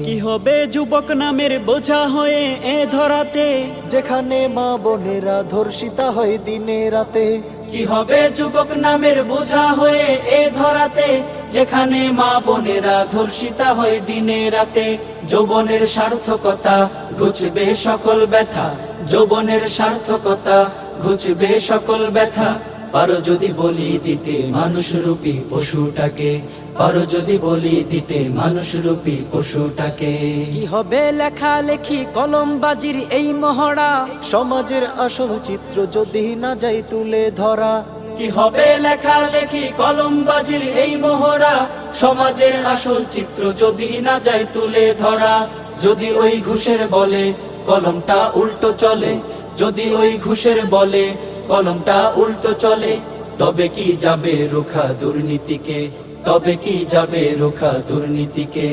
কি হবে যুবক নামের বোঝা হয়ে এ ধরাতে, যেখানে মা বোনেরা ধর্ষিতা হয় দিনে রাতে। কি হবে যুবক নামের বোঝা হয়ে এ ধরাতে, যেখানে মা বোনেরা ধর্ষিতা হয় দিনে রাতে। যৌবনের সার্থকতা ঘুচবে সকল ব্যথা, যৌবনের সার্থকতা ঘুচবে সকল ব্যথা। পারো যদি বলি দিতে মানুষরূপী পশুটাকে, পারো যদি বলি দিতে মানুষরূপী পশুটাকে। কি হবে লেখালেখি কলমবাজির এই মহড়া, সমাজের আসল চিত্র যদি না যাই তুলে ধরা। কি হবে লেখালেখি কলমবাজির এই মহড়া, সমাজের আসল চিত্র যদি না যায় তুলে ধরা। যদি ওই ঘুষের বলে কলমটা উল্টো চলে, যদি ওই ঘুষের বলে কলমটা উল্টো চলে, তবে কি যাবে রোখা দুর্নীতিকে, তবে কি যাবে রোখা দুর্নীতিকে।